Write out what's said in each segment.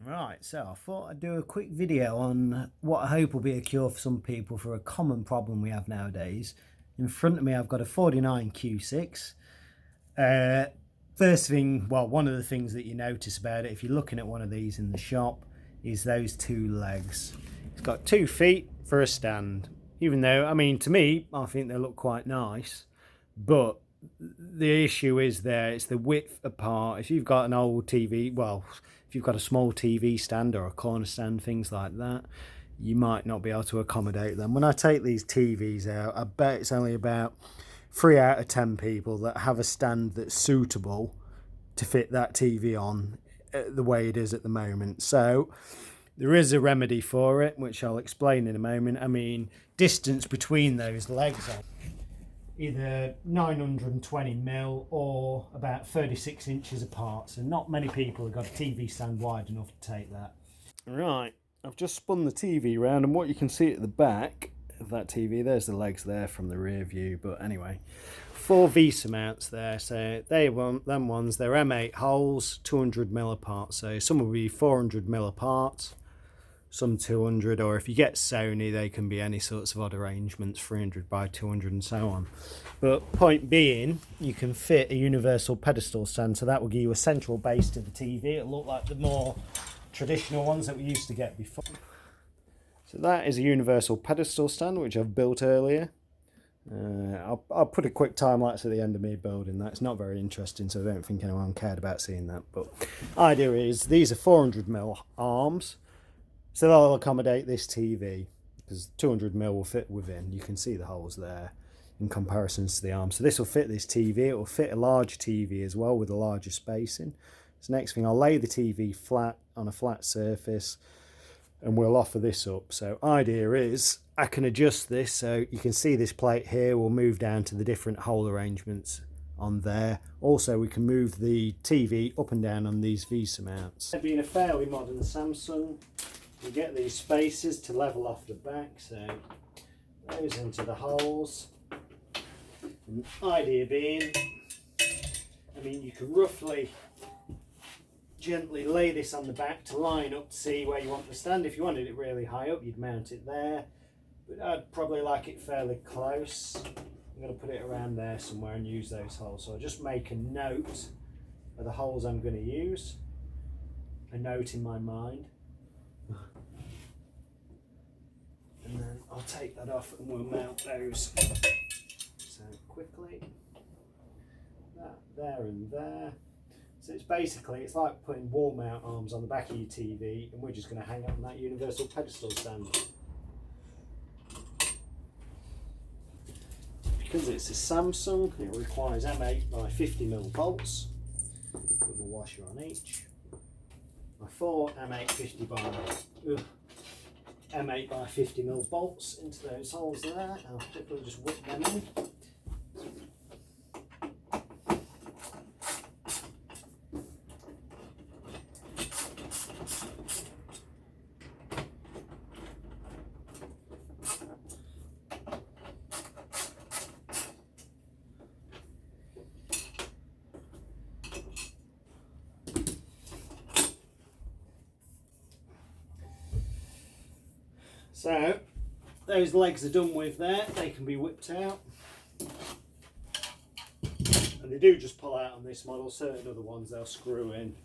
Right, so I thought I'd do a quick video on what I hope will be a cure for some people for a common problem we have nowadays. In front of me I've got a 49Q6. First thing, well, one of the things that you notice about it if you're looking at one of these in the shop is those two legs. It's got 2 feet for a stand, even though, I mean, to me, I think they look quite nice, but the issue is there, it's the width apart. If you've got an old TV, well, if you've got a small TV stand or a corner stand, things like that, you might not be able to accommodate them. When I take these TVs out, I bet it's only about 3 out of 10 people that have a stand that's suitable to fit that TV on the way it is at the moment. So there is a remedy for it, which I'll explain in a moment. I mean, distance between those legs are either 920mm or about 36 inches apart. So not many people have got a TV stand wide enough to take that. Right, I've just spun the TV around, and what you can see at the back of that TV, there's the legs there from the rear view, but anyway, 4 VESA mounts there. So they want them ones, they're M8 holes, 200mm apart. So some will be 400mm apart, some 200, or if you get Sony, they can be any sorts of odd arrangements, 300 by 200 and so on. But point being, you can fit a universal pedestal stand, so that will give you a central base to the TV. It'll look like the more traditional ones that we used to get before. So that is a universal pedestal stand, which I've built earlier. I'll put a quick time lapse at the end of me building that. It's not very interesting, so I don't think anyone cared about seeing that. But idea is, these are 400mm arms, so they'll accommodate this TV, because 200mm will fit within. You can see the holes there in comparisons to the arm. So this will fit this TV. It will fit a large TV as well with a larger spacing. So next thing, I'll lay the TV flat on a flat surface, and we'll offer this up. So idea is, I can adjust this, so you can see this plate here will move down to the different hole arrangements on there. Also, we can move the TV up and down on these VESA mounts. Being a fairly modern Samsung, you get these spaces to level off the back, so those into the holes. And the idea being, I mean, you can roughly gently lay this on the back to line up to see where you want the stand. If you wanted it really high up, you'd mount it there, but I'd probably like it fairly close. I'm going to put it around there somewhere and use those holes. So I'll just make a note of the holes I'm going to use, a note in my mind. And then I'll take that off and we'll mount those. So quickly, that there and there. So it's basically, it's like putting wall mount arms on the back of your TV, and we're just going to hang up on that universal pedestal stand. Because it's a Samsung, it requires M8 by 50mm bolts with a washer on each. My 4 M8 by 50mm bolts into those holes there. I'll quickly just whip them in. So those legs are done with there, they can be whipped out, and they do just pull out on this model. Certain other ones they'll screw in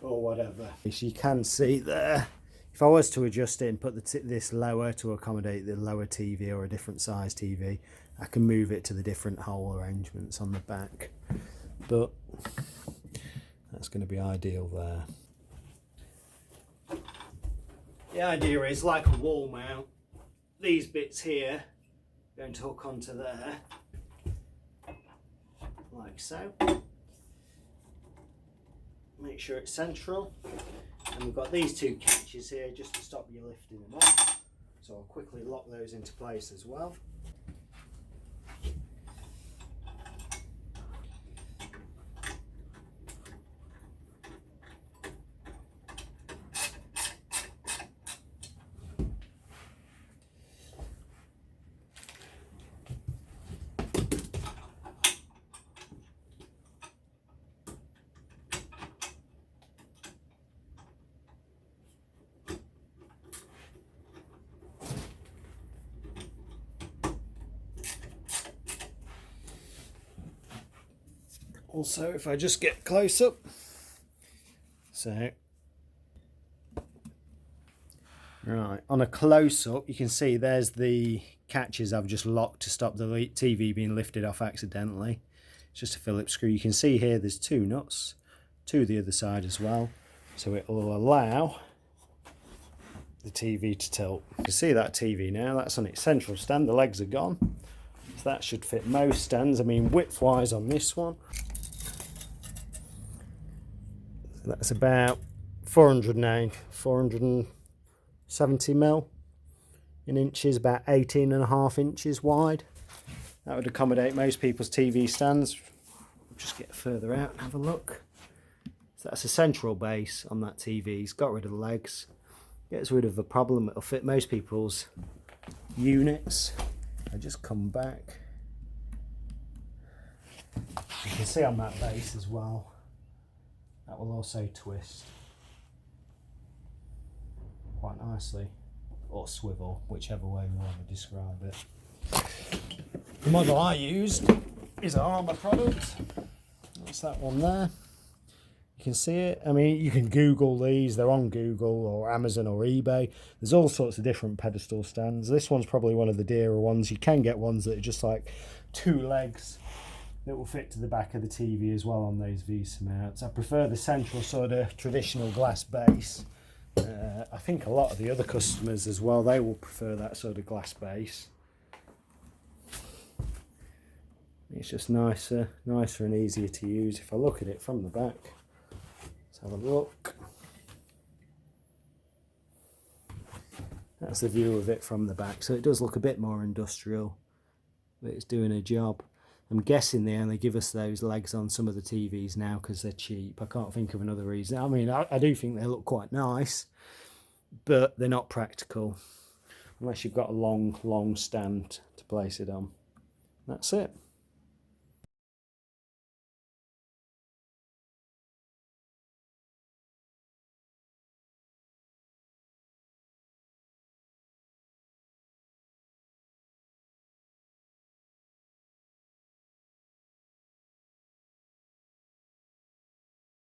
or whatever. So you can see there, if I was to adjust it and put this lower to accommodate the lower TV or a different size TV, I can move it to the different hole arrangements on the back, but that's going to be ideal there. The idea is, like a wall mount, these bits here are going to hook onto there, like so. Make sure it's central, and we've got these 2 catches here just to stop you lifting them up. So I'll quickly lock those into place as well. Also, if I just get close up, so right, on a close up you can see there's the catches I've just locked to stop the TV being lifted off accidentally. It's just a Phillips screw. You can see here there's two nuts, to the other side as well, so it will allow the TV to tilt. You can see that TV now, that's on its central stand, the legs are gone, so that should fit most stands. I mean, width wise on this one, so that's about 470 mil in inches, about 18.5 inches wide. That would accommodate most people's TV stands. Just get further out and have a look. So that's a central base on that TV. It's got rid of the legs, gets rid of the problem. It'll fit most people's units. I just come back. You can see on that base as well, that will also twist quite nicely, or swivel, whichever way you want to describe it. The model I used is a HAMA product. That's that one there. You can see it. I mean, you can Google these. They're on Google or Amazon or eBay. There's all sorts of different pedestal stands. This one's probably one of the dearer ones. You can get ones that are just like two legs that will fit to the back of the TV as well on those VESA mounts. I prefer the central sort of traditional glass base. I think a lot of the other customers as well, they will prefer that sort of glass base. It's just nicer and easier to use. If I look at it from the back, let's have a look. That's the view of it from the back. So it does look a bit more industrial, but it's doing a job. I'm guessing they only give us those legs on some of the TVs now because they're cheap. I can't think of another reason. I mean, I do think they look quite nice, but they're not practical unless you've got a long stand to place it on. That's it.